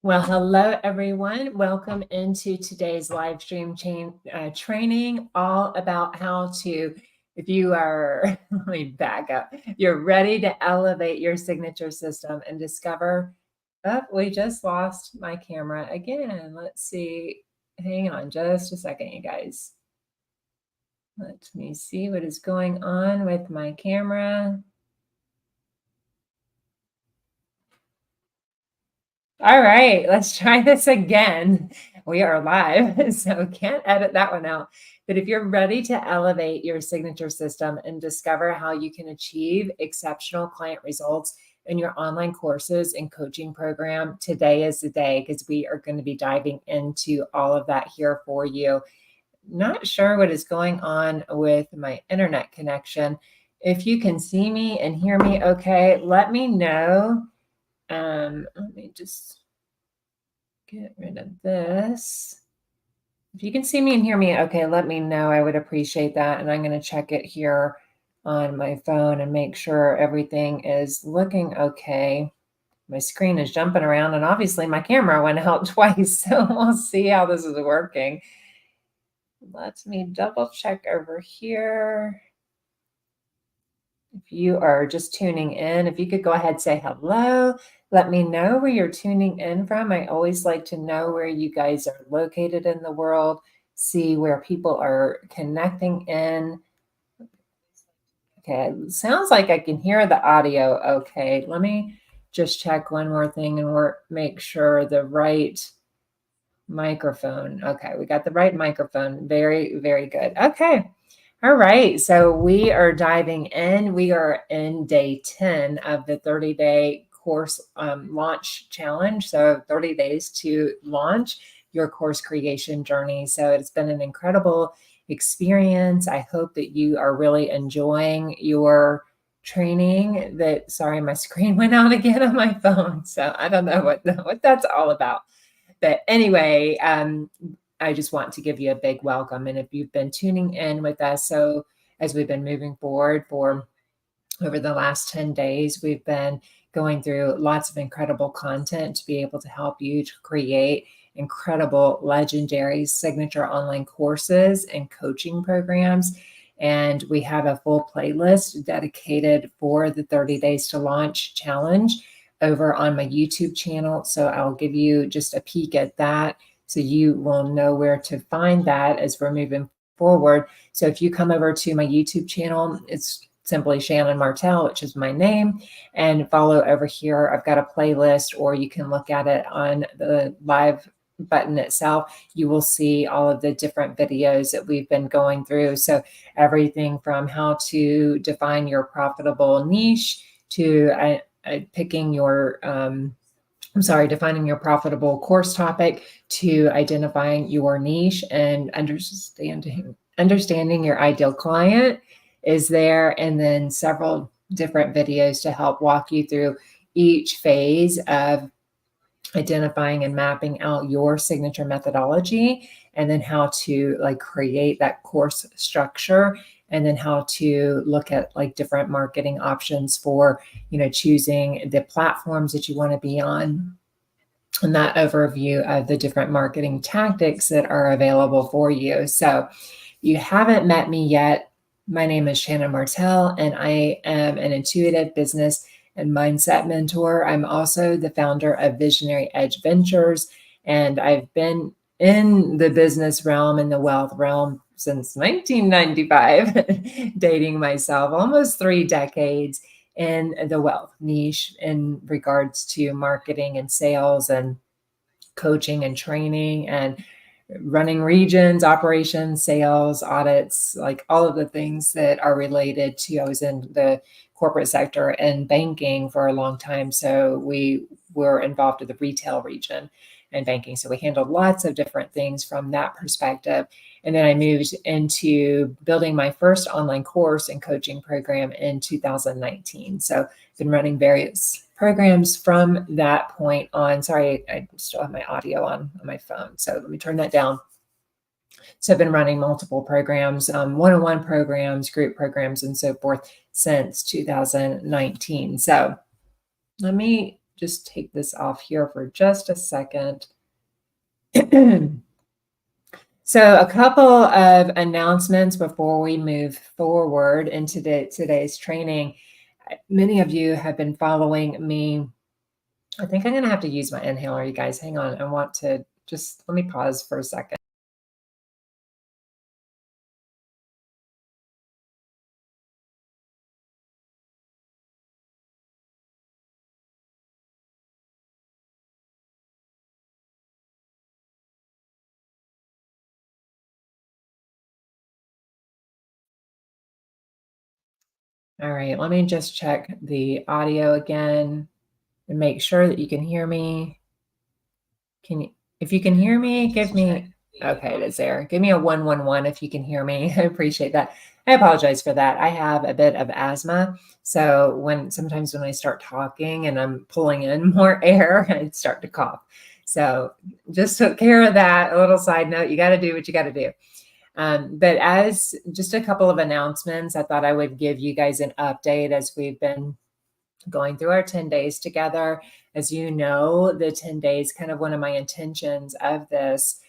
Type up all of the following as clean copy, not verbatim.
Well, hello, everyone. Welcome into today's live stream training, all about how to, if you are, let me back up, you're ready to elevate your signature system and discover, oh, we just lost my camera again. Let's see. Hang on just a second, you guys. Let me see what is going on with my camera. All right, let's try this again. We are live, so can't edit that one out. But if you're ready to elevate your signature system and discover how you can achieve exceptional client results in your online courses and coaching program, today is the day because we are going to be diving into all of that here for you. Not sure what is going on with my internet connection. If you can see me and hear me okay, let me know. Let me just get rid of this. If you can see me and hear me, okay, let me know. I would appreciate that. And I'm going to check it here on my phone and make sure everything is looking okay. My screen is jumping around, and obviously my camera went out twice. So we'll see how this is working. Let me double check over here. If you are just tuning in, if you could go ahead and say hello, let me know where you're tuning in from. I always like to know where you guys are located in the world, see where people are connecting in. Okay, sounds like I can hear the audio okay. Let me just check one more thing and make sure the right microphone. Okay, we got the right microphone. Very, very good. Okay. All right, so we are diving in. We are in day 10 of the 30-day course launch challenge. So 30 days to launch your course creation journey. So it's been an incredible experience. I hope that you are really enjoying your training. Sorry, my screen went out again on my phone. So I don't know what that's all about. But anyway, I just want to give you a big welcome. And if you've been tuning in with us, so as we've been moving forward for over the last 10 days, we've been going through lots of incredible content to be able to help you to create incredible, legendary signature online courses and coaching programs. And we have a full playlist dedicated for the 30 Days to Launch challenge over on my YouTube channel. So I'll give you just a peek at that so you will know where to find that as we're moving forward. So if you come over to my YouTube channel, it's simply Shannon Martel, which is my name, and follow over here. I've got a playlist, or you can look at it on the live button itself. You will see all of the different videos that we've been going through. So everything from how to define your profitable niche to picking your defining your profitable course topic, to identifying your niche and understanding your ideal client is there, and then several different videos to help walk you through each phase of identifying and mapping out your signature methodology, and then how to create that course structure, and then how to look at different marketing options for choosing the platforms that you want to be on, and that overview of the different marketing tactics that are available for you. So if you haven't met me yet, my name is Shannon Martel, and I am an intuitive business and mindset mentor. I'm also the founder of Visionary Edge Ventures, and I've been in the business realm and the wealth realm since 1995, dating myself almost 3 decades in the wealth niche in regards to marketing and sales and coaching and training and running regions, operations, sales, audits, like all of the things that are related to. I was in the corporate sector and banking for a long time. So we were involved in the retail region and banking. So we handled lots of different things from that perspective. And then I moved into building my first online course and coaching program in 2019. So I've been running various programs from that point on. Sorry, I still have my audio on my phone. So let me turn that down. So I've been running multiple programs, one-on-one programs, group programs, and so forth since 2019. So let me just take this off here for just a second. So a couple of announcements before we move forward into today's training. Many of you have been following me. I think I'm going to have to use my inhaler, you guys. Hang on. I want to just, let me pause for a second. All right, let me just check the audio again and make sure that you can hear me. If you can hear me, give me, okay, it is there. Give me a 111 if you can hear me. I appreciate that. I apologize for that. I have a bit of asthma. So sometimes when I start talking and I'm pulling in more air, I start to cough. So just took care of that. A little side note, you got to do what you got to do. But as just a couple of announcements, I thought I would give you guys an update as we've been going through our 10 days together. As you know, the 10 days, kind of one of my intentions of this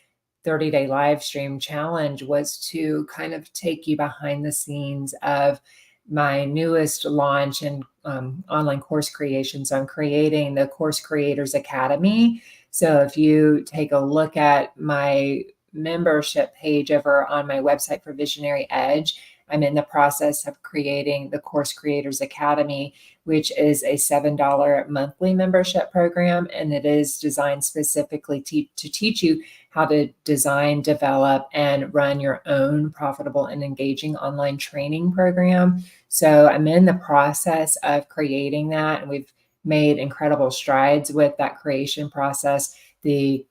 30-day live stream challenge was to kind of take you behind the scenes of my newest launch and online course creation. So I'm creating the Course Creators Academy. So if you take a look at my membership page over on my website for Visionary Edge, I'm in the process of creating the Course Creators Academy, which is a $7 monthly membership program. And it is designed specifically to teach you how to design, develop, and run your own profitable and engaging online training program. So I'm in the process of creating that, and we've made incredible strides with that creation process. The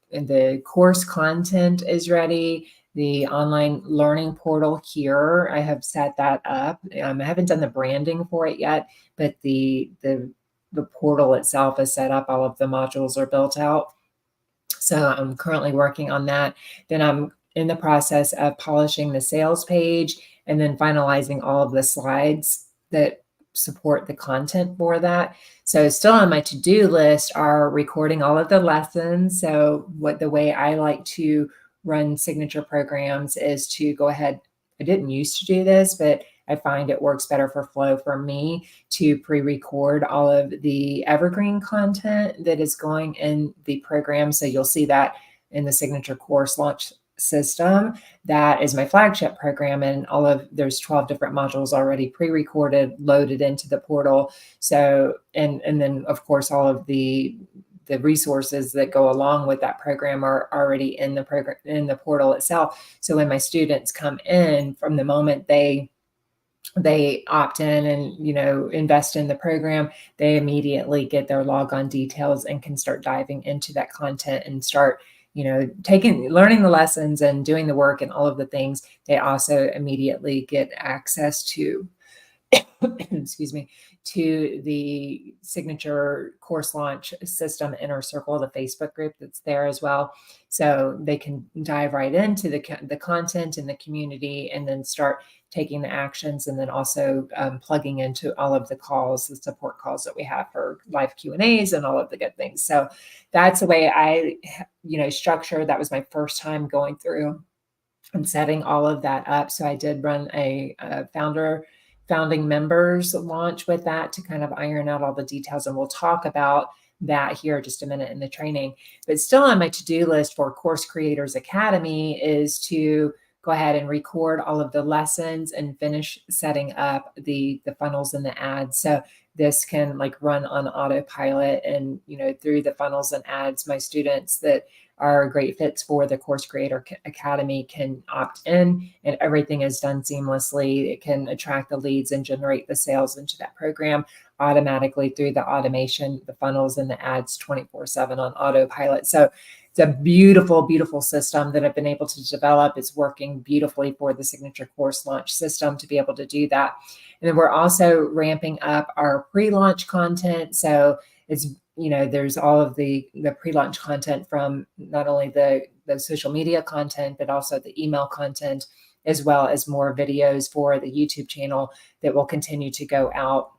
course content is ready. The online learning portal here, I have set that up. I haven't done the branding for it yet, but the portal itself is set up. All of the modules are built out. So I'm currently working on that. Then I'm in the process of polishing the sales page and then finalizing all of the slides that support the content for that. So still on my to-do list are recording all of the lessons. So the way I like to run signature programs is to go ahead. I didn't used to do this, but I find it works better for flow for me to pre-record all of the evergreen content that is going in the program. So you'll see that in the signature course launch system. That is my flagship program, and there's 12 different modules already pre-recorded, loaded into the portal. So, and then of course, all of the resources that go along with that program are already in the program, in the portal itself. So when my students come in, from the moment they opt in and invest in the program, they immediately get their logon details and can start diving into that content and start learning the lessons and doing the work and all of the things. They also immediately get access to excuse me, to the signature course launch system inner circle, the Facebook group that's there as well. So they can dive right into the content in the community and then start taking the actions, and then also plugging into all of the calls, the support calls that we have for live Q&As and all of the good things. So that's the way I, structure. That was my first time going through and setting all of that up. So I did run a founding members launch with that to kind of iron out all the details. And we'll talk about that here just a minute in the training. But still on my to-do list for Course Creators Academy is to go ahead and record all of the lessons and finish setting up the funnels and the ads. So this can run on autopilot, and through the funnels and ads, my students that are great fits for the Course Creator Academy can opt in, and everything is done seamlessly. It can attract the leads and generate the sales into that program automatically through the automation, the funnels and the ads 24/7 on autopilot. So it's a beautiful, beautiful system that I've been able to develop. It's working beautifully for the signature course launch system to be able to do that. And then we're also ramping up our pre-launch content. So it's, there's all of the pre-launch content from not only the social media content, but also the email content, as well as more videos for the YouTube channel that will continue to go out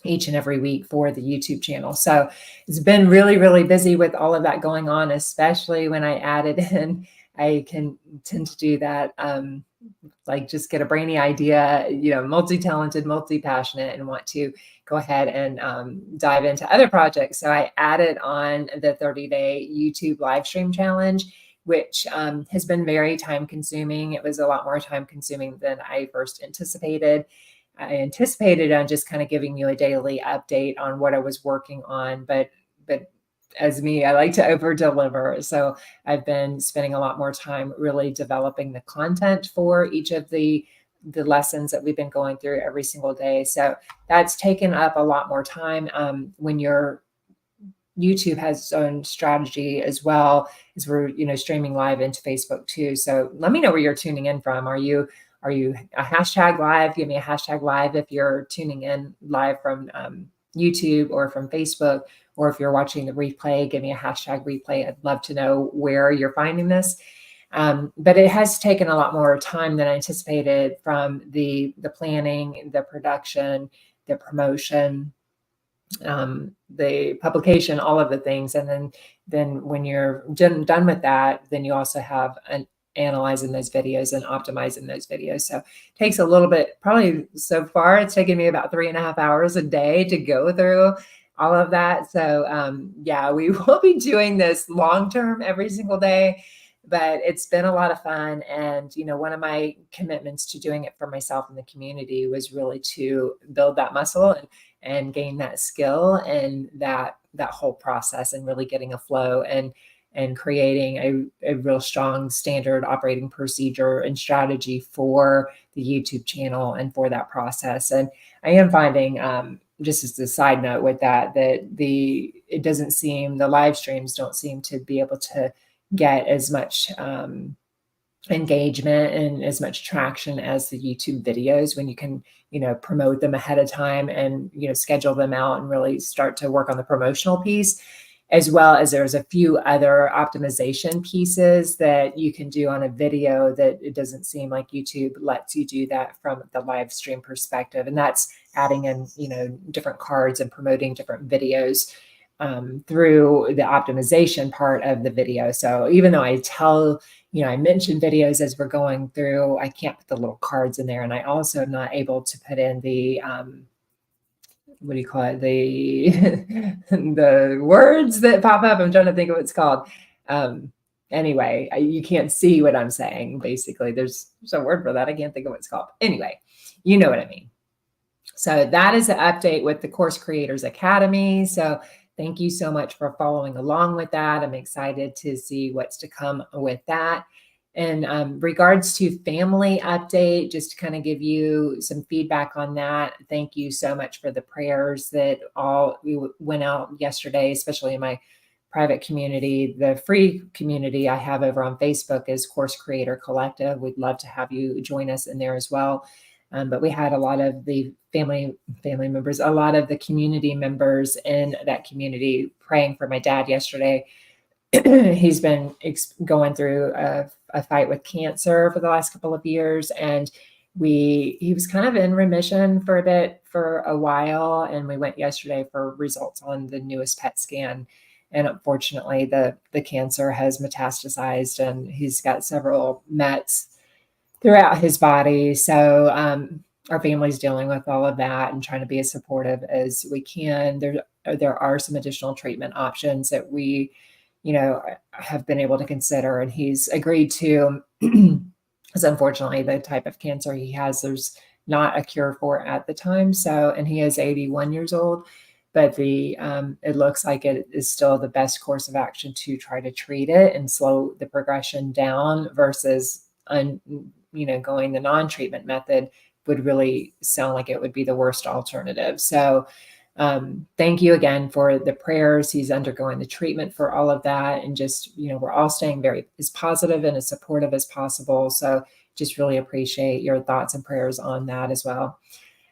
each and every week for the YouTube channel. So it's been really, really busy with all of that going on, especially when I added in, I can tend to do that. Like just get a brainy idea, multi-talented, multi-passionate, and want to go ahead and dive into other projects. So I added on the 30-day YouTube live stream challenge, which has been very time consuming. It was a lot more time consuming than I first anticipated. I anticipated on just kind of giving you a daily update on what I was working on, but as me, I like to over deliver. So I've been spending a lot more time really developing the content for each of the lessons that we've been going through every single day. So that's taken up a lot more time. When your YouTube has its own strategy as well, as we're streaming live into Facebook too. So let me know where you're tuning in from. Are you a hashtag live? Give me a hashtag live if you're tuning in live from YouTube or from Facebook, or if you're watching the replay, give me a hashtag replay. I'd love to know where you're finding this. But it has taken a lot more time than I anticipated, from the planning, the production, the promotion, the publication, all of the things. And then when you're done with that, then you also have analyzing those videos and optimizing those videos. So it takes a little bit, probably so far, it's taken me about 3.5 hours a day to go through all of that. So yeah, we will be doing this long-term every single day, but it's been a lot of fun. And, one of my commitments to doing it for myself and the community was really to build that muscle and gain that skill and that whole process, and really getting a flow and creating a real strong standard operating procedure and strategy for the YouTube channel and for that process. And I am finding, just as a side note with that the live streams don't seem to be able to get as much engagement and as much traction as the YouTube videos, when you can, promote them ahead of time and, schedule them out and really start to work on the promotional piece, as well as there's a few other optimization pieces that you can do on a video that it doesn't seem like YouTube lets you do that from the live stream perspective. And that's adding in, different cards and promoting different videos through the optimization part of the video. So even though I mention videos as we're going through, I can't put the little cards in there. And I also am not able to put in the, what do you call it? The words that pop up. I'm trying to think of what it's called. Anyway, you can't see what I'm saying. Basically, there's a word for that. I can't think of what it's called. Anyway, you know what I mean. So that is the update with the Course Creators Academy. So thank you so much for following along with that. I'm excited to see what's to come with that. In regards to family update, just to kind of give you some feedback on that. Thank you so much for the prayers that all went out yesterday, especially in my private community. The free community I have over on Facebook is Course Creator Collective. We'd love to have you join us in there as well. But we had a lot of the family members, a lot of the community members in that community praying for my dad yesterday. He's been going through a fight with cancer for the last couple of years, and he was kind of in remission for a while, and we went yesterday for results on the newest PET scan, and unfortunately the cancer has metastasized, and he's got several mets throughout his body. So our family's dealing with all of that and trying to be as supportive as we can. There are some additional treatment options that we have been able to consider, and he's agreed to, because unfortunately the type of cancer he has, there's not a cure for at the time. So, and he is 81 years old, but it looks like it is still the best course of action to try to treat it and slow the progression down, versus going the non-treatment method would really sound like it would be the worst alternative. So thank you again for the prayers. He's undergoing the treatment for all of that. And just, we're all staying very as positive and as supportive as possible. So just really appreciate your thoughts and prayers on that as well.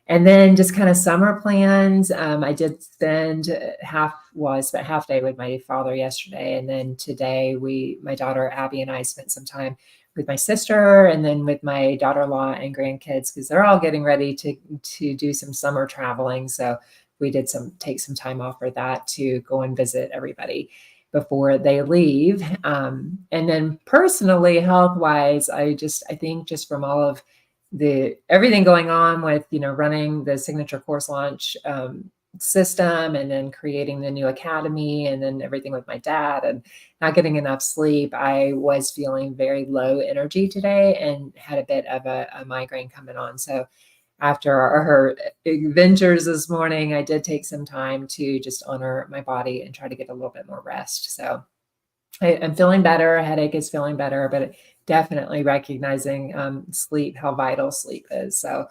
And then just kind of summer plans. I did spend I spent half day with my father yesterday. And then today my daughter Abby and I spent some time with my sister, and then with my daughter-in-law and grandkids, because they're all getting ready to do some summer traveling. So we did take some time off for that to go and visit everybody before they leave. And then personally, health wise, I think just from all of everything going on with, running the signature course launch system, and then creating the new academy, and then everything with my dad and not getting enough sleep, I was feeling very low energy today and had a bit of a migraine coming on. So after our adventures this morning, I did take some time to just honor my body and try to get a little bit more rest. So I'm feeling better. Headache is feeling better, but definitely recognizing sleep, how vital sleep is. So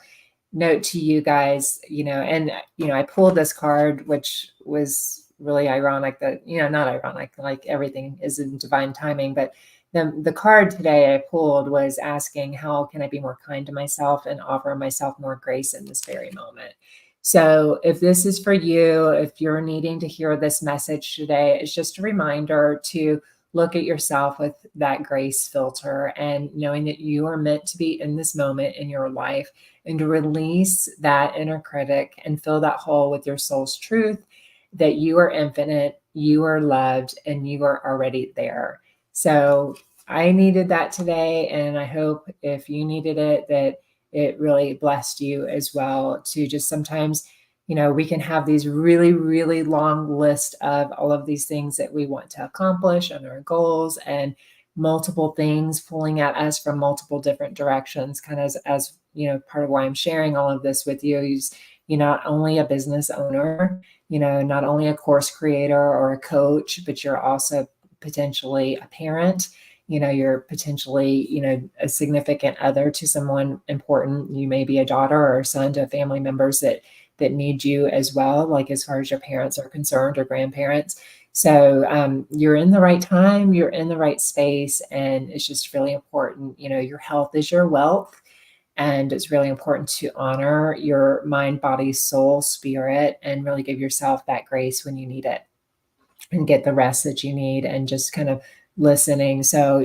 note to you guys, and, I pulled this card, which was really ironic that, not ironic, like everything is in divine timing, but the card today I pulled was asking, how can I be more kind to myself and offer myself more grace in this very moment? So if this is for you, if you're needing to hear this message today, it's just a reminder to look at yourself with that grace filter and knowing that you are meant to be in this moment in your life, and to release that inner critic and fill that hole with your soul's truth that you are infinite, you are loved, and you are already there. So I needed that today, and I hope if you needed it, that it really blessed you as well. To just sometimes, we can have these really, really long list of all of these things that we want to accomplish and our goals, and multiple things pulling at us from multiple different directions, kind of as part of why I'm sharing all of this with you is, you're not only a business owner, not only a course creator or a coach, but you're also potentially a parent. You're potentially, a significant other to someone important. You may be a daughter or a son to family members that need you as well, like as far as your parents are concerned or grandparents. So you're in the right time, you're in the right space, and it's just really important. Your health is your wealth, and it's really important to honor your mind, body, soul, spirit, and really give yourself that grace when you need it, and get the rest that you need, and just kind of listening. So,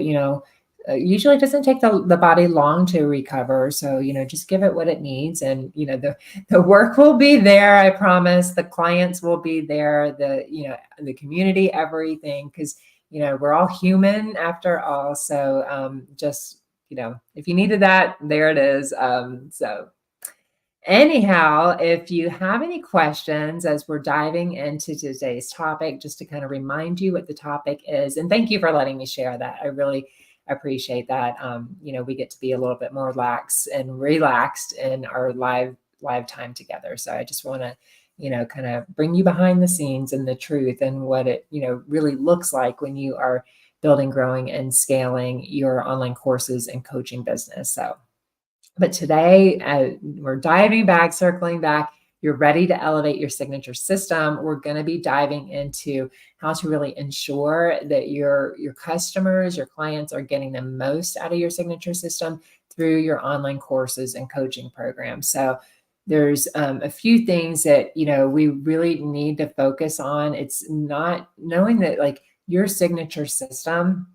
usually it doesn't take the body long to recover. So, just give it what it needs, and, the work will be there. I promise. The clients will be there, the community, everything. 'Cause, we're all human after all. So, just, if you needed that, there it is. So anyhow, if you have any questions as we're diving into today's topic, just to kind of remind you what the topic is, and thank you for letting me share that. I really appreciate that. We get to be a little bit more lax and relaxed in our live time together. So I just want to, kind of bring you behind the scenes and the truth and what it, really looks like when you are building, growing, and scaling your online courses and coaching business. So but today, we're diving back, circling back. You're ready to elevate your signature system. We're going to be diving into how to really ensure that your customers, your clients are getting the most out of your signature system through your online courses and coaching programs. So there's a few things that, we really need to focus on. It's not knowing that, like, your signature system,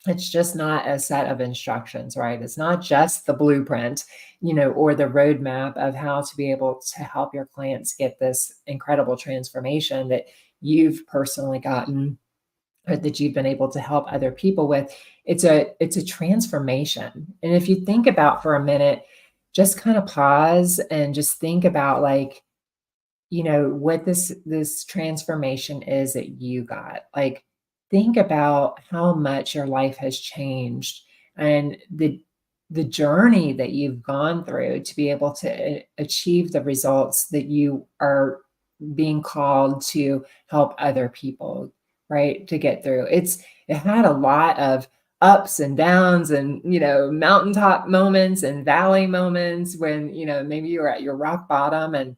it's just not a set of instructions, right? It's not just the blueprint, or the roadmap of how to be able to help your clients get this incredible transformation that you've personally gotten, or that you've been able to help other people with. It's a transformation. And if you think about for a minute, just kind of pause and just think about, like, what this transformation is that you got. Like, think about how much your life has changed, and the journey that you've gone through to be able to achieve the results that you are being called to help other people, right, to get through. It had a lot of ups and downs, and, mountaintop moments and valley moments when, maybe you were at your rock bottom, and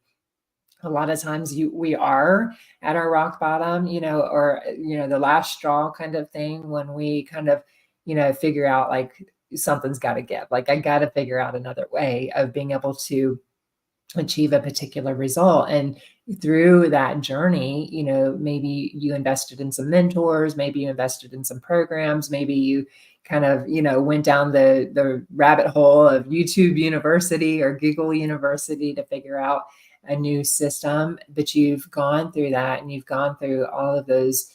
a lot of times we are at our rock bottom, or, the last straw kind of thing, when we kind of, figure out, like, something's got to give. Like, I got to figure out another way of being able to achieve a particular result. And through that journey, maybe you invested in some mentors, maybe you invested in some programs, maybe you kind of, went down the rabbit hole of YouTube University or Google University to figure out a new system, but you've gone through that and you've gone through all of those,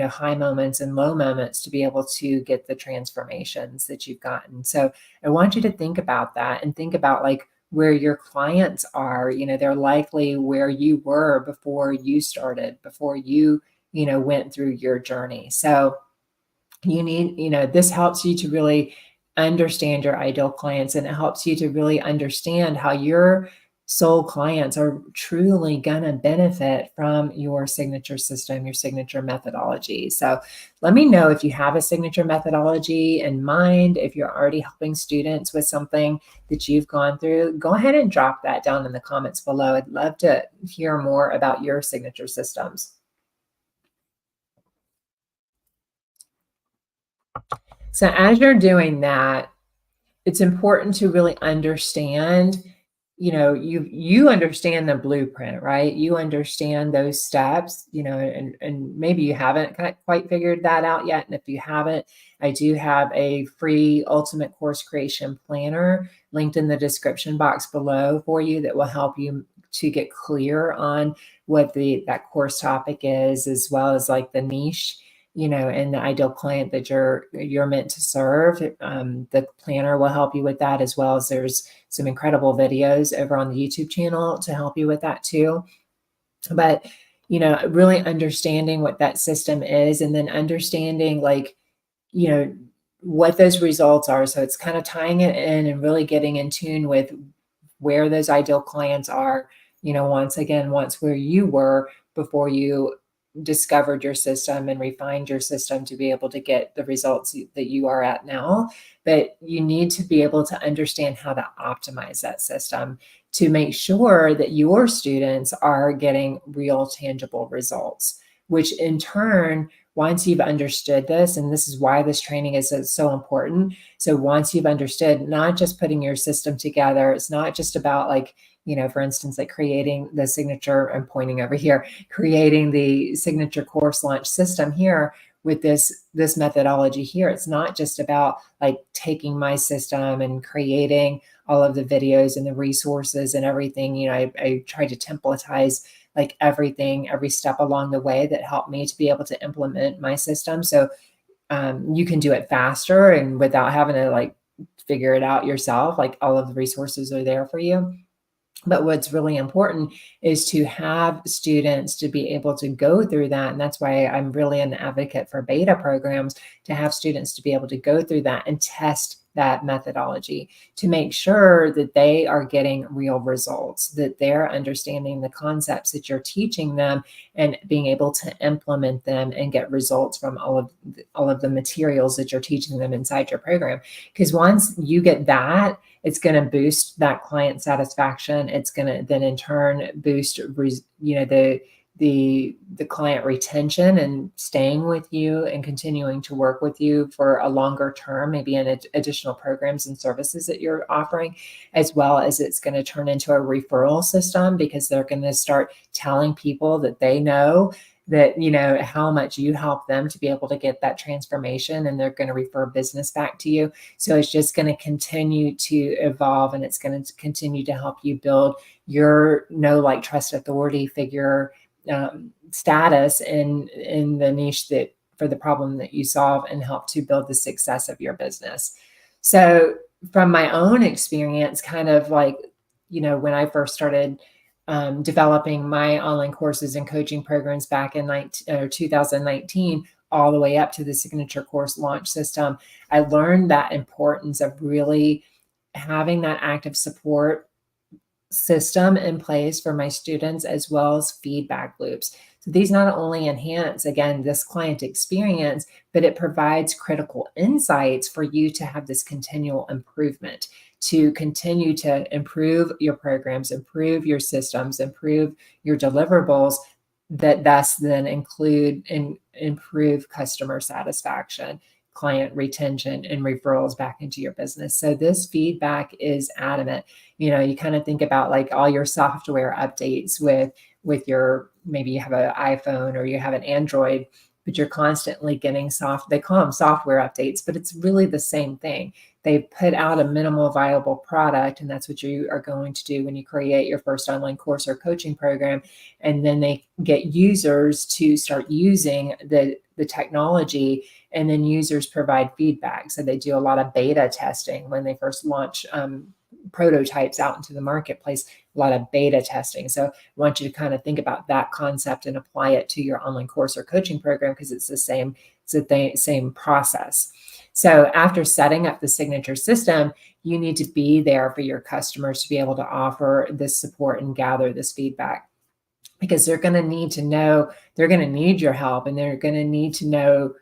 high moments and low moments to be able to get the transformations that you've gotten. So I want you to think about that and think about like where your clients are. They're likely where you were before you started, before you, went through your journey. So you need, this helps you to really understand your ideal clients, and it helps you to really understand how your soul clients are truly going to benefit from your signature system, your signature methodology. So let me know if you have a signature methodology in mind. If you're already helping students with something that you've gone through, go ahead and drop that down in the comments below. I'd love to hear more about your signature systems. So as you're doing that, it's important to really understand, you understand the blueprint, right? You understand those steps, and maybe you haven't quite figured that out yet. And if you haven't, I do have a free ultimate course creation planner linked in the description box below for you that will help you to get clear on what that course topic is, as well as like the niche, and the ideal client that you're meant to serve. The planner will help you with that, as well as there's some incredible videos over on the YouTube channel to help you with that too. But, really understanding what that system is, and then understanding like, what those results are. So it's kind of tying it in and really getting in tune with where those ideal clients are, once where you were before you discovered your system and refined your system to be able to get the results that you are at now. But you need to be able to understand how to optimize that system to make sure that your students are getting real tangible results, which in turn, once you've understood this, and this is why this training is so important. So once you've understood, not just putting your system together, it's not just about like, for instance, like creating the signature, I'm pointing over here, creating the signature course launch system here with this methodology here. It's not just about like taking my system and creating all of the videos and the resources and everything. I tried to templatize like everything, every step along the way that helped me to be able to implement my system. So you can do it faster and without having to like figure it out yourself. Like all of the resources are there for you. But what's really important is to have students to be able to go through that. And that's why I'm really an advocate for beta programs, to have students to be able to go through that and test that methodology to make sure that they are getting real results, that they're understanding the concepts that you're teaching them and being able to implement them and get results from all of the materials that you're teaching them inside your program. Because once you get that, it's going to boost that client satisfaction. It's going to then in turn boost, the client retention and staying with you and continuing to work with you for a longer term, maybe in additional programs and services that you're offering, as well as it's going to turn into a referral system, because they're going to start telling people that they know that, how much you help them to be able to get that transformation, and they're going to refer business back to you. So it's just going to continue to evolve, and it's going to continue to help you build your know, like, trust, authority figure status in the niche that for the problem that you solve, and help to build the success of your business. So from my own experience, kind of like, when I first started developing my online courses and coaching programs back in 2019, all the way up to the signature course launch system, I learned that importance of really having that active support system in place for my students, as well as feedback loops. So these not only enhance, again, this client experience, but it provides critical insights for you to have this continual improvement, to continue to improve your programs, improve your systems, improve your deliverables, that thus then include and improve customer satisfaction, client retention, and referrals back into your business. So this feedback is adamant. You kind of think about like all your software updates with your, maybe you have an iPhone or you have an Android but you're constantly getting they call them software updates, but it's really the same thing. They put out a minimal viable product, and that's what you are going to do when you create your first online course or coaching program. And then they get users to start using the technology, and then users provide feedback. So they do a lot of beta testing when they first launch prototypes out into the marketplace, a lot of beta testing. So I want you to kind of think about that concept and apply it to your online course or coaching program, because it's the same process. So after setting up the signature system, you need to be there for your customers to be able to offer this support and gather this feedback, because they're going to need to know, they're going to need your help, and they're going to need to know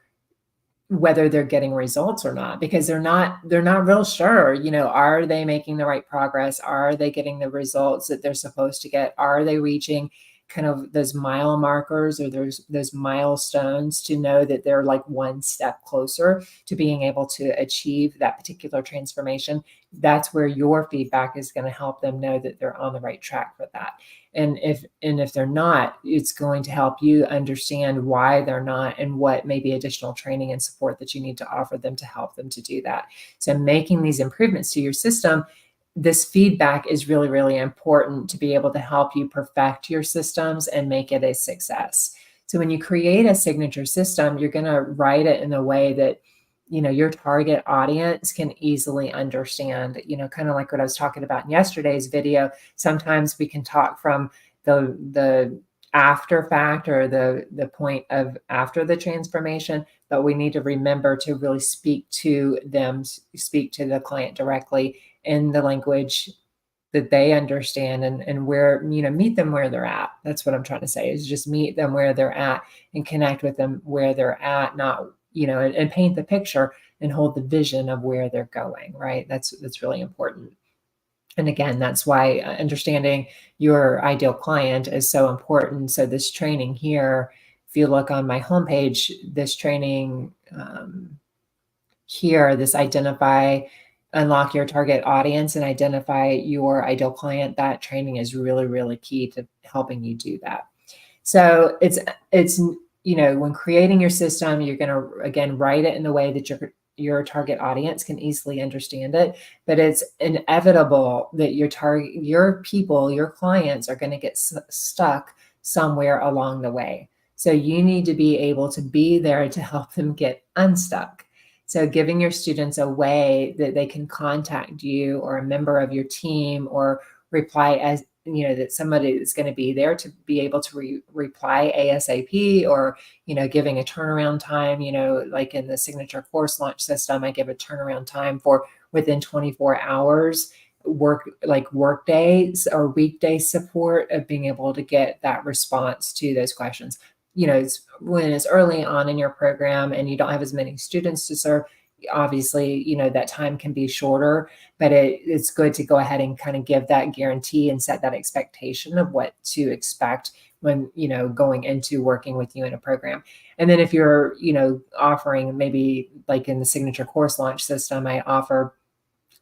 whether they're getting results or not, because they're not real sure, are they making the right progress? Are they getting the results that they're supposed to get? Are they reaching kind of those mile markers or those milestones to know that they're like one step closer to being able to achieve that particular transformation? That's where your feedback is going to help them know that they're on the right track for that. And if they're not, it's going to help you understand why they're not, and what maybe additional training and support that you need to offer them to help them to do that. So making these improvements to your system, this feedback is really, really important to be able to help you perfect your systems and make it a success. So when you create a signature system, you're going to write it in a way that your target audience can easily understand, kind of like what I was talking about in yesterday's video. Sometimes we can talk from the after fact, or the point of after the transformation, but we need to remember to really speak to the client directly in the language that they understand, and where, meet them where they're at. That's what I'm trying to say, is just meet them where they're at and connect with them where they're at, not, and paint the picture and hold the vision of where they're going, right? That's really important. And again, that's why understanding your ideal client is so important. So this training here, if you look on my homepage, this training here, this unlock your target audience and identify your ideal client, that training is really, really key to helping you do that. So it's when creating your system, you're going to, again, write it in the way that your target audience can easily understand it. But it's inevitable that your clients are going to get stuck somewhere along the way. So you need to be able to be there to help them get unstuck. So giving your students a way that they can contact you or a member of your team, or reply as, that somebody is going to be there to be able to reply ASAP, or, giving a turnaround time, like in the signature course launch system, I give a turnaround time for within 24 hours work days or weekday support of being able to get that response to those questions. When it's early on in your program and you don't have as many students to serve, obviously, that time can be shorter, but it's good to go ahead and kind of give that guarantee and set that expectation of what to expect when, going into working with you in a program. And then if you're, offering, maybe like in the signature course launch system, I offer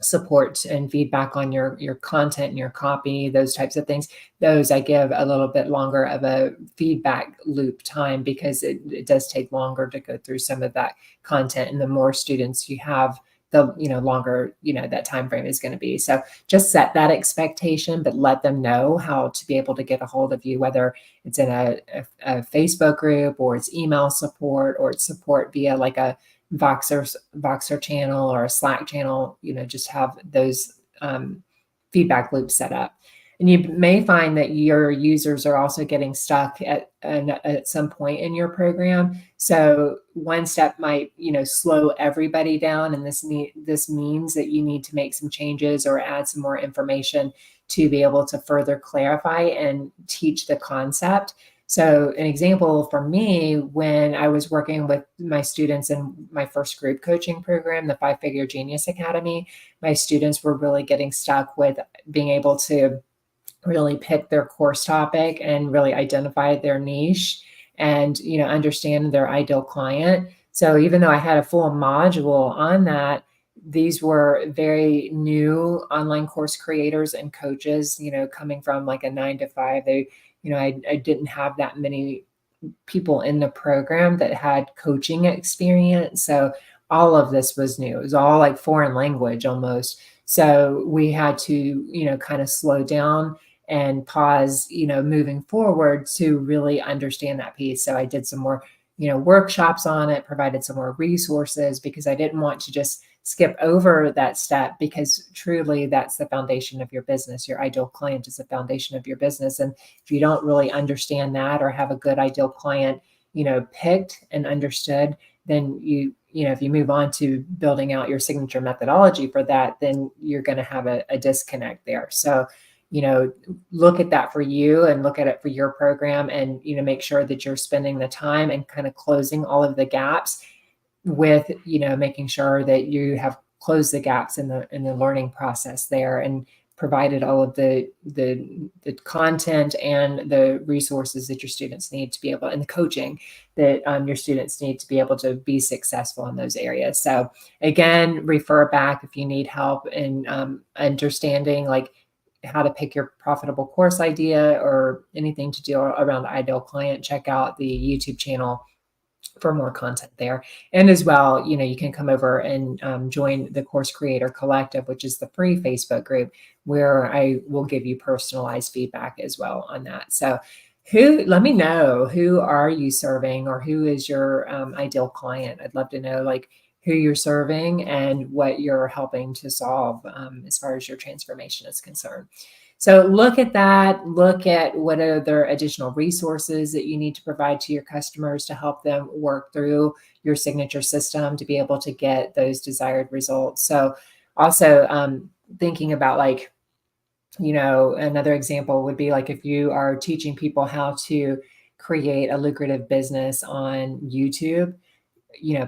support and feedback on your content and your copy, those types of things. Those I give a little bit longer of a feedback loop time, because it does take longer to go through some of that content, and the more students you have, the longer that time frame is going to be. So just set that expectation, but let them know how to be able to get a hold of you, whether it's in a Facebook group, or it's email support, or it's support via like a Voxer channel or a Slack channel. Just have those feedback loops set up. And you may find that your users are also getting stuck at some point in your program. So one step might, slow everybody down. And this means that you need to make some changes or add some more information to be able to further clarify and teach the concept. So an example for me, when I was working with my students in my first group coaching program, the 5-Figure Genius Academy, my students were really getting stuck with being able to really pick their course topic and really identify their niche and, understand their ideal client. So even though I had a full module on that, these were very new online course creators and coaches, coming from like a 9 to 5. I didn't have that many people in the program that had coaching experience. So all of this was new. It was all like foreign language almost. So we had to, kind of slow down and pause, moving forward to really understand that piece. So I did some more, workshops on it, provided some more resources because I didn't want to just skip over that step, because truly that's the foundation of your business. Your ideal client is the foundation of your business. And if you don't really understand that or have a good ideal client, picked and understood, then if you move on to building out your signature methodology for that, then you're going to have a disconnect there. So, look at that for you and look at it for your program, and, make sure that you're spending the time and kind of closing all of the gaps with, making sure that you have closed the gaps in the learning process there, and provided all of the content and the resources that your students need to be able, and the coaching that your students need to be able to be successful in those areas. So again, refer back if you need help in understanding like how to pick your profitable course idea or anything to do around ideal client. Check out the YouTube channel for more content there. And as well, you can come over and join the Course Creator Collective, which is the free Facebook group where I will give you personalized feedback as well on that. So let me know, who are you serving, or who is your ideal client? I'd love to know like who you're serving and what you're helping to solve as far as your transformation is concerned. So look at that, look at what other additional resources that you need to provide to your customers to help them work through your signature system to be able to get those desired results. So also thinking about like, another example would be like if you are teaching people how to create a lucrative business on YouTube,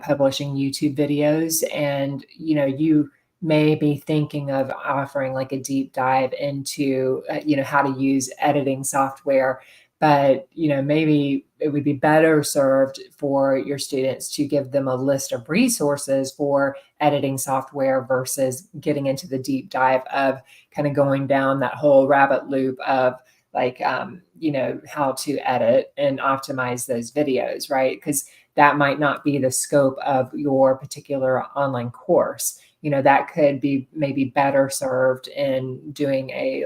publishing YouTube videos, and, you may be thinking of offering like a deep dive into, how to use editing software, but, maybe it would be better served for your students to give them a list of resources for editing software versus getting into the deep dive of kind of going down that whole rabbit loop of like, how to edit and optimize those videos, right? Because that might not be the scope of your particular online course. That could be maybe better served in doing a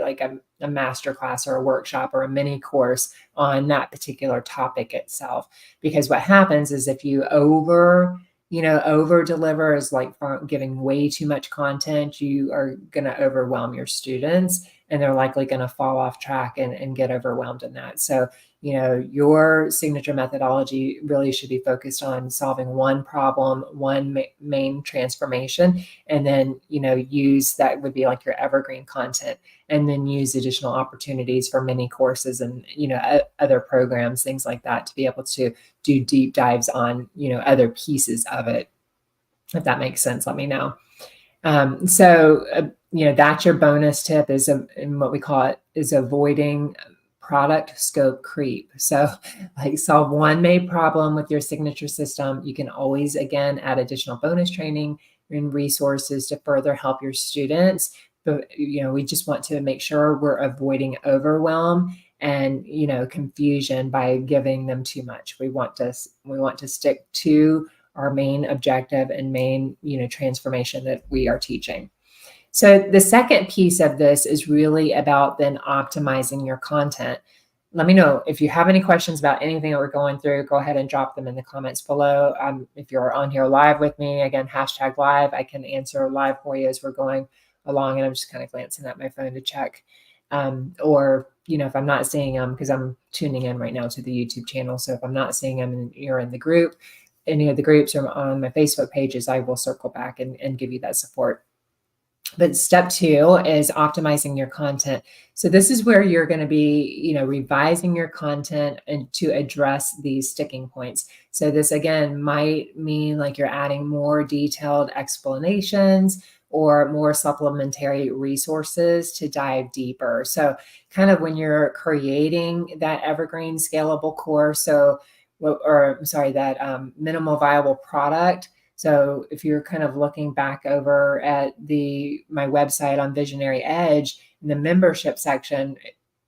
master class or a workshop or a mini course on that particular topic itself. Because what happens is if you over deliver, is like giving way too much content, you are going to overwhelm your students and they're likely going to fall off track and get overwhelmed in that. So, your signature methodology really should be focused on solving one problem, one main transformation, and then, use that would be like your evergreen content, and then use additional opportunities for mini courses and, other programs, things like that, to be able to do deep dives on, other pieces of it. If that makes sense, let me know. That's your bonus tip, is and what we call it is avoiding product scope creep. So like solve one main problem with your signature system. You can always, again, add additional bonus training and resources to further help your students. But, we just want to make sure we're avoiding overwhelm and, confusion by giving them too much. We want to stick to our main objective and main, transformation that we are teaching. So the second piece of this is really about then optimizing your content. Let me know if you have any questions about anything that we're going through. Go ahead and drop them in the comments below. If you're on here live with me, again, #live, I can answer live for you as we're going along. And I'm just kind of glancing at my phone to check. Or, if I'm not seeing them, because I'm tuning in right now to the YouTube channel. So if I'm not seeing them and you're in the group, any of the groups or on my Facebook pages, I will circle back and give you that support. But step 2 is optimizing your content. So this is where you're going to be, revising your content and to address these sticking points. So this, again, might mean like you're adding more detailed explanations or more supplementary resources to dive deeper. So kind of when you're creating that evergreen scalable course, that minimal viable product. So if you're kind of looking back over at my website on Visionary Edge, in the membership section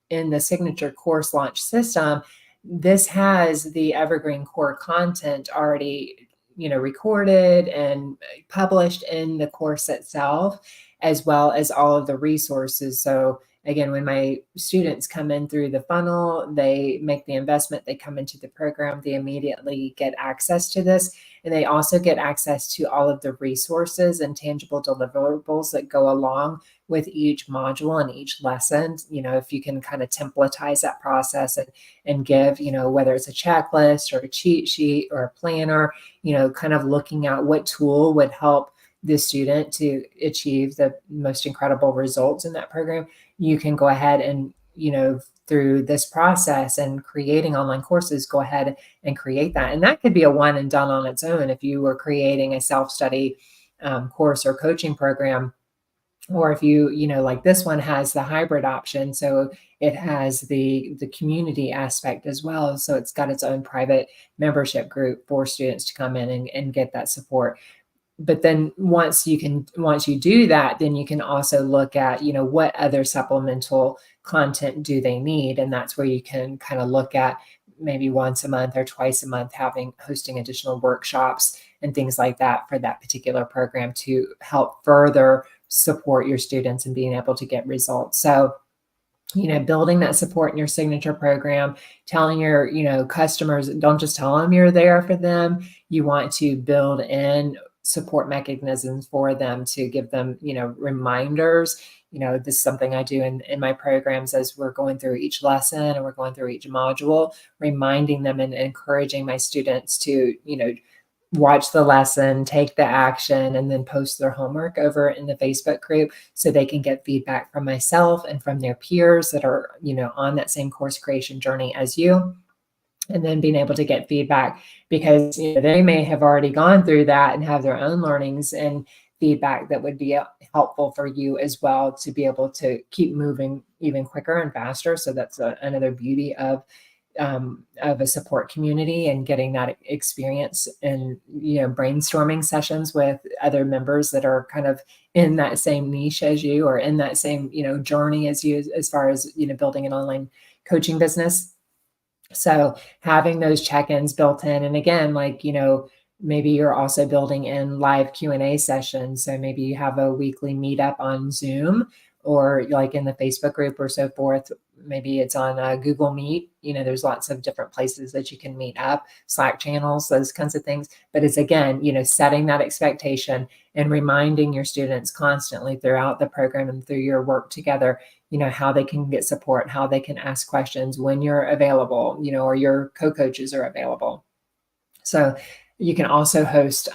in the signature course launch system, this has the evergreen core content already, recorded and published in the course itself, as well as all of the resources. So again, when my students come in through the funnel, they make the investment, they come into the program, they immediately get access to this. And they also get access to all of the resources and tangible deliverables that go along with each module and each lesson. If you can kind of templatize that process and give, whether it's a checklist or a cheat sheet or a planner, kind of looking at what tool would help the student to achieve the most incredible results in that program, you can go ahead and, through this process and creating online courses, go ahead and create that. And that could be a one and done on its own if you were creating a self-study course or coaching program. Or if like this one has the hybrid option, so it has the community aspect as well. So it's got its own private membership group for students to come in and get that support. But then once you do that, then you can also look at, what other supplemental content do they need? And that's where you can kind of look at maybe once a month or twice a month hosting additional workshops and things like that for that particular program to help further support your students and being able to get results. So building that support in your signature program, telling your, customers, don't just tell them you're there for them. You want to build in support mechanisms for them to give them, reminders. This is something I do in my programs as we're going through each lesson and we're going through each module, reminding them and encouraging my students to, watch the lesson, take the action, and then post their homework over in the Facebook group so they can get feedback from myself and from their peers that are, on that same course creation journey as you. And then being able to get feedback because they may have already gone through that and have their own learnings and feedback that would be helpful for you as well to be able to keep moving even quicker and faster. So that's another beauty of a support community and getting that experience and brainstorming sessions with other members that are kind of in that same niche as you or in that same journey as you as far as building an online coaching business. So having those check-ins built in, and again, maybe you're also building in live Q&A sessions. So maybe you have a weekly meetup on Zoom or like in the Facebook group or so forth. Maybe it's on Google Meet. There's lots of different places that you can meet up, Slack channels, those kinds of things. But it's again, setting that expectation and reminding your students constantly throughout the program and through your work together, how they can get support, how they can ask questions when you're available, or your co-coaches are available. So you can also host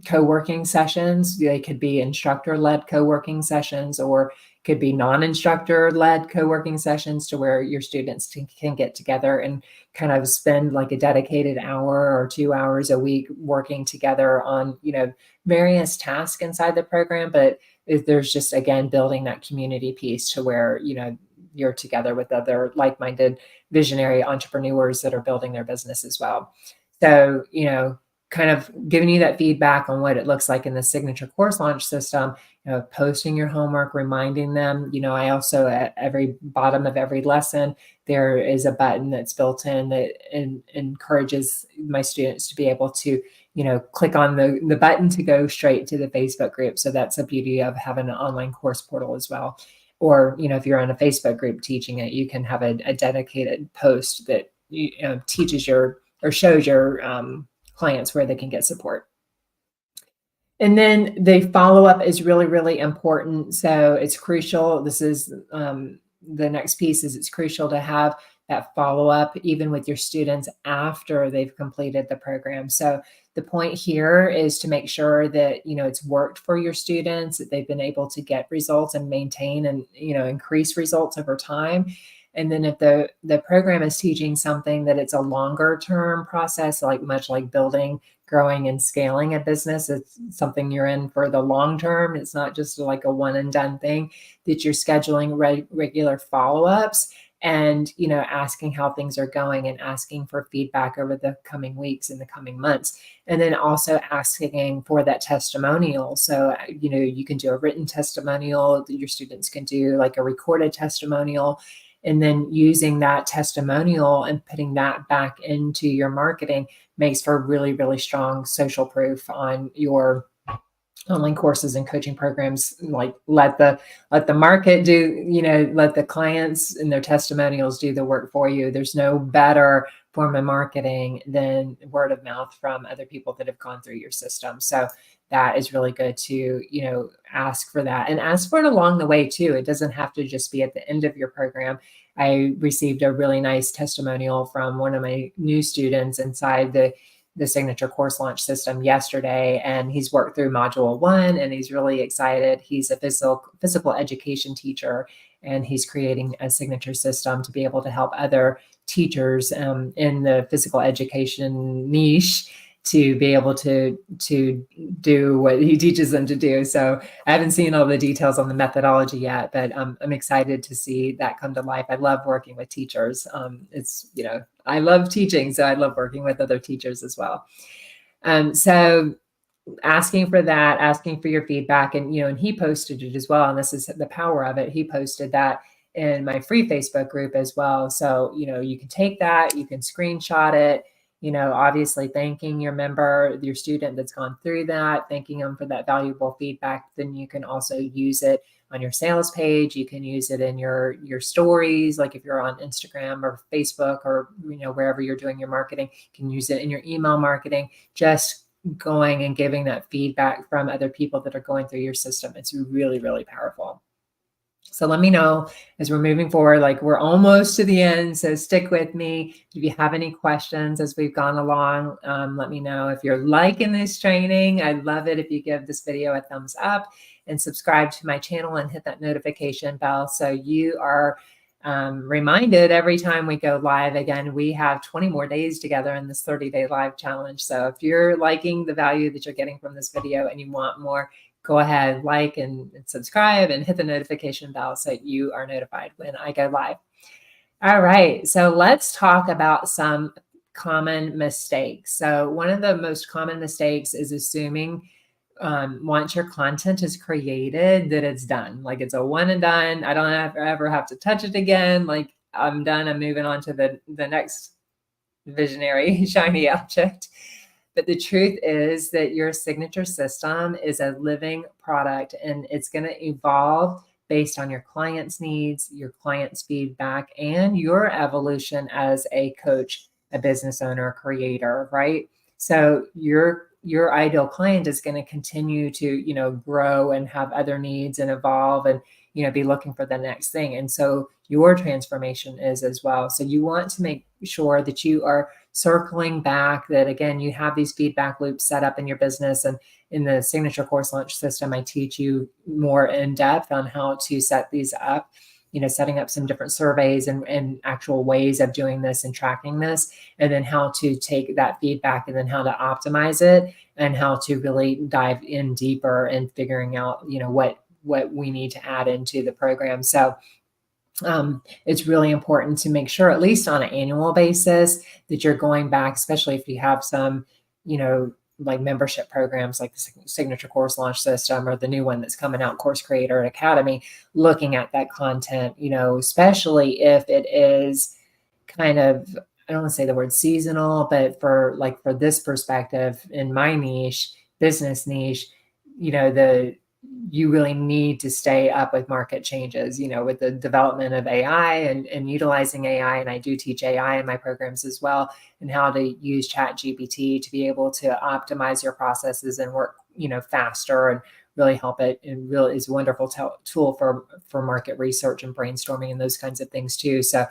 co-working sessions. They could be instructor-led co-working sessions or could be non-instructor-led co-working sessions to where your students can get together and kind of spend like a dedicated hour or 2 hours a week working together on, various tasks inside the program. But there's just, again, building that community piece to where, you're together with other like-minded visionary entrepreneurs that are building their business as well. So, kind of giving you that feedback on what it looks like in the signature course launch system, posting your homework, reminding them, I also at every bottom of every lesson, there is a button that's built in that encourages my students to be able to, click on the button to go straight to the Facebook group. So that's the beauty of having an online course portal as well. Or, if you're on a Facebook group teaching it, you can have a dedicated post that teaches or shows your clients where they can get support. And then the follow-up is really, really important. So it's crucial. This is the next piece is it's crucial to have that follow-up even with your students after they've completed the program. So the point here is to make sure that, it's worked for your students, that they've been able to get results and maintain and, increase results over time. And then if the program is teaching something that it's a longer term process, much like building, growing, and scaling a business, it's something you're in for the long term. It's not just like a one and done thing, that you're scheduling regular follow-ups and, asking how things are going and asking for feedback over the coming weeks and the coming months. And then also asking for that testimonial. So, you can do a written testimonial. Your students can do like a recorded testimonial. and then using that testimonial and putting that back into your marketing makes for really, really strong social proof on your online courses and coaching programs. Like let the market do, let the clients and their testimonials do the work for you. There's no better form of marketing than word of mouth from other people that have gone through your system. So that is really good to, ask for that, and ask for it along the way too. It doesn't have to just be at the end of your program. I received a really nice testimonial from one of my new students inside the signature course launch system yesterday, and he's worked through module 1 and he's really excited. He's a physical education teacher, and he's creating a signature system to be able to help other teachers in the physical education niche to be able to do what he teaches them to do. So I haven't seen all the details on the methodology yet, but I'm excited to see that come to life. I love working with teachers. It's, I love teaching, so I love working with other teachers as well. So asking for that, asking for your feedback, and, and he posted it as well. And this is the power of it. He posted that in my free Facebook group as well. So, you can take that, you can screenshot it, obviously thanking your member, your student that's gone through that, thanking them for that valuable feedback. Then you can also use it on your sales page. You can use it in your stories, like if you're on Instagram or Facebook or, wherever you're doing your marketing. You can use it in your email marketing, just going and giving that feedback from other people that are going through your system. It's really, really powerful. So let me know as we're moving forward, like we're almost to the end. So stick with me. If you have any questions as we've gone along, let me know. If you're liking this training, I'd love it if you give this video a thumbs up and subscribe to my channel and hit that notification bell so you are reminded every time we go live. Again, we have 20 more days together in this 30-day live challenge. So if you're liking the value that you're getting from this video and you want more, go ahead, like and subscribe and hit the notification bell so you are notified when I go live. All right, so let's talk about some common mistakes. So one of the most common mistakes is assuming once your content is created that it's done. Like it's a one and done. I don't ever have to touch it again. Like I'm done. I'm moving on to the next visionary shiny object. But the truth is that your signature system is a living product, and it's going to evolve based on your client's needs, your client's feedback, and your evolution as a coach, a business owner, creator, right? So your ideal client is going to continue to, grow and have other needs and evolve and, be looking for the next thing. And so your transformation is as well. So you want to make sure that you are circling back, that again, you have these feedback loops set up in your business. And in the signature course launch system, I teach you more in depth on how to set these up, setting up some different surveys and actual ways of doing this and tracking this, and then how to take that feedback and then how to optimize it and how to really dive in deeper and figuring out, what we need to add into the program. So it's really important to make sure, at least on an annual basis, that you're going back, especially if you have some, like membership programs like the signature course launch system or the new one that's coming out, Course Creator Academy, looking at that content, especially if it is kind of, I don't want to say the word seasonal, but for this perspective in my niche, business niche, you really need to stay up with market changes, with the development of AI and utilizing AI. And I do teach AI in my programs as well, and how to use ChatGPT to be able to optimize your processes and work, faster and really help it. And really is a wonderful tool for market research and brainstorming and those kinds of things too. So,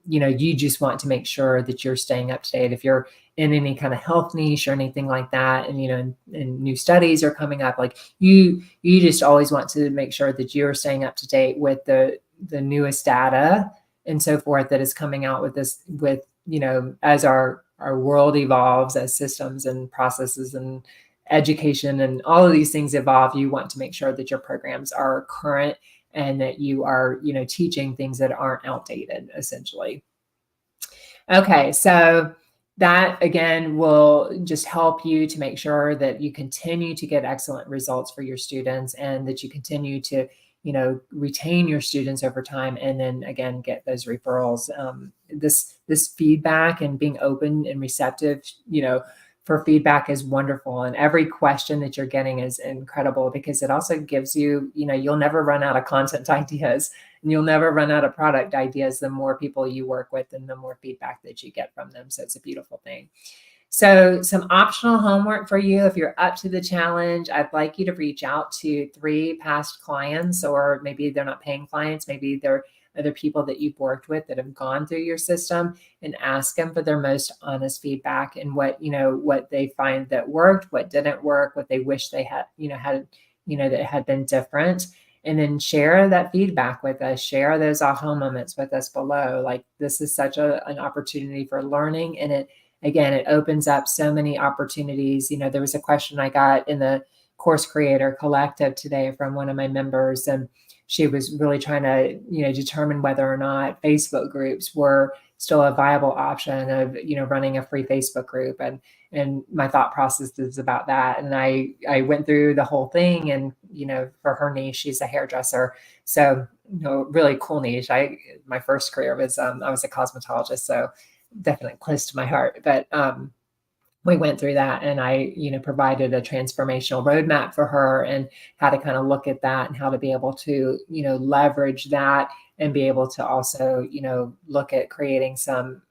you just want to make sure that you're staying up to date. If you're in any kind of health niche or anything like that, and and new studies are coming up, like you just always want to make sure that you're staying up to date with the newest data and so forth that is coming out with as our world evolves, as systems and processes and education and all of these things evolve. You want to make sure that your programs are current and that you are, teaching things that aren't outdated, essentially. Okay, so that again will just help you to make sure that you continue to get excellent results for your students, and that you continue to, retain your students over time, and then again get those referrals. This feedback and being open and receptive, for feedback is wonderful, and every question that you're getting is incredible, because it also gives you, you'll never run out of content ideas, and you'll never run out of product ideas the more people you work with and the more feedback that you get from them. So it's a beautiful thing. So some optional homework for you. If you're up to the challenge, I'd like you to reach out to 3 past clients, or maybe they're not paying clients. Maybe they're other people that you've worked with that have gone through your system, and ask them for their most honest feedback and what they find that worked, what didn't work, what they wish they had, that had been different. And then share that feedback with us, share those aha moments with us below. Like, this is such an opportunity for learning. And it opens up so many opportunities. There was a question I got in the Course Creator Collective today from one of my members, and she was really trying to, determine whether or not Facebook groups were still a viable option of, running a free Facebook group. And my thought process is about that. And I went through the whole thing, and, for her niche, she's a hairdresser. So, really cool niche. My first career was, I was a cosmetologist. So definitely close to my heart. But we went through that, and I, provided a transformational roadmap for her, and how to kind of look at that, and how to be able to, leverage that, and be able to also, look at creating some,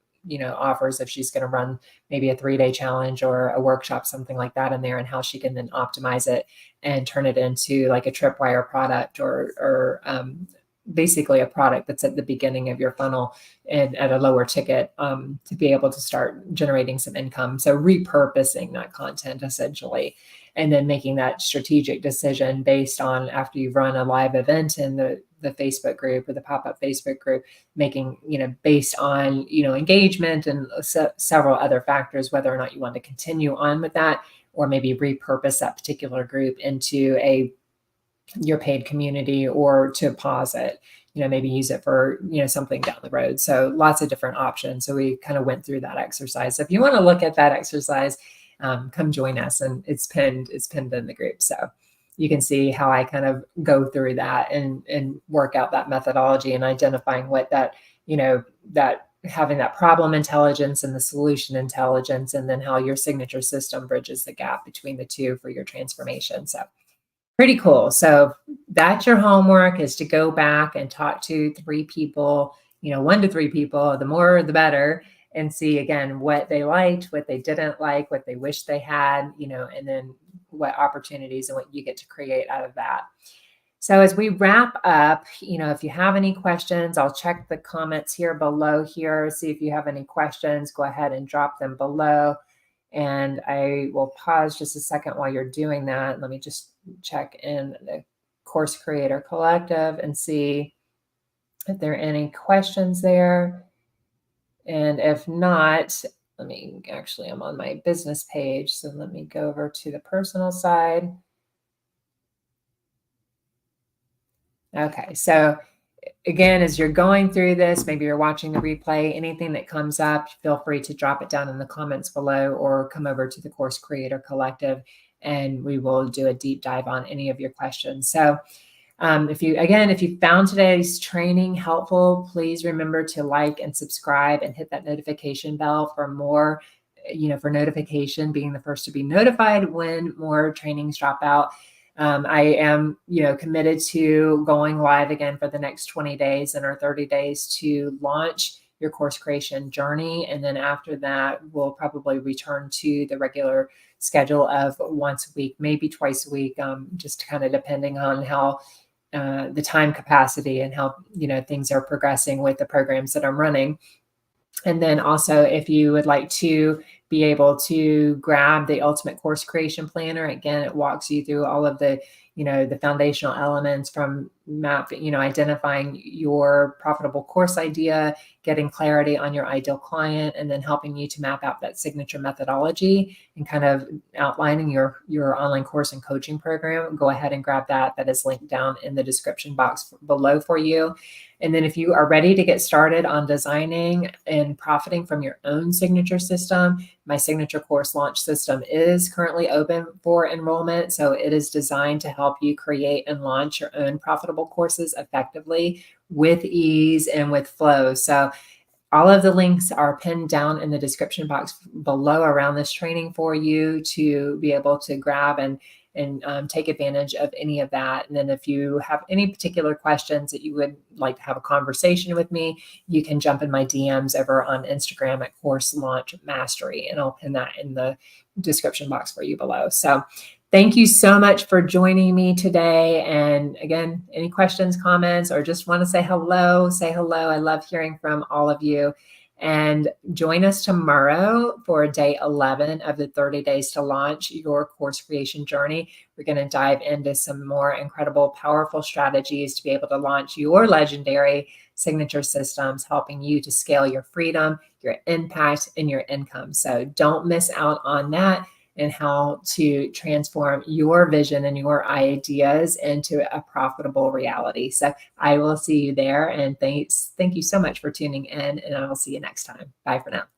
offers if she's going to run maybe a 3-day challenge or a workshop, something like that in there, and how she can then optimize it and turn it into like a tripwire product, or basically a product that's at the beginning of your funnel and at a lower ticket, to be able to start generating some income. So repurposing that content essentially, and then making that strategic decision based on, after you've run a live event in the Facebook group or the pop-up Facebook group, making, based on, engagement and several other factors, whether or not you want to continue on with that, or maybe repurpose that particular group into your paid community, or to pause it, maybe use it for, something down the road. So lots of different options. So we kind of went through that exercise. So if you want to look at that exercise, come join us, and it's pinned in the group. So you can see how I kind of go through that and work out that methodology, and identifying what that, that having that problem intelligence and the solution intelligence, and then how your signature system bridges the gap between the two for your transformation. So pretty cool. So that's your homework, is to go back and talk to 3 people, 1 to 3 people, the more the better, and see again what they liked, what they didn't like, what they wish they had, and then what opportunities and what you get to create out of that. So as we wrap up, if you have any questions, I'll check the comments here below here, see if you have any questions. Go ahead and drop them below. And I will pause just a second while you're doing that. Let me just check in the Course Creator Collective and see if there are any questions there. And if not, I'm on my business page. So let me go over to the personal side. Okay, so again, as you're going through this, maybe you're watching the replay, anything that comes up, feel free to drop it down in the comments below, or come over to the Course Creator Collective, and we will do a deep dive on any of your questions. So if you found today's training helpful, please remember to like and subscribe, and hit that notification bell for more, for notification, being the first to be notified when more trainings drop out. I am, committed to going live again for the next 20 days and our 30 days to launch your course creation journey. And then after that, we'll probably return to the regular schedule of once a week, maybe twice a week, just kind of depending on how the time capacity and how, things are progressing with the programs that I'm running. And then also, if you would like to be able to grab the Ultimate Course Creation Planner, again, it walks you through all of the, the foundational elements from identifying your profitable course idea, getting clarity on your ideal client, and then helping you to map out that signature methodology and kind of outlining your online course and coaching program. Go ahead and grab that. That is linked down in the description box below for you. And then if you are ready to get started on designing and profiting from your own signature system, my signature course launch system is currently open for enrollment. So it is designed to help you create and launch your own profitable profitable courses effectively with ease and with flow. So all of the links are pinned down in the description box below around this training for you to be able to grab and take advantage of any of that. And then if you have any particular questions that you would like to have a conversation with me, you can jump in my DMs over on Instagram at Course Launch Mastery, and I'll pin that in the description box for you below. So thank you so much for joining me today. And again, any questions, comments, or just want to say hello, say hello. I love hearing from all of you. And join us tomorrow for day 11 of the 30 days to launch your course creation journey. We're going to dive into some more incredible, powerful strategies to be able to launch your legendary signature systems, helping you to scale your freedom, your impact, and your income. So don't miss out on that, and how to transform your vision and your ideas into a profitable reality. So I will see you there. And thank you so much for tuning in, and I will see you next time. Bye for now.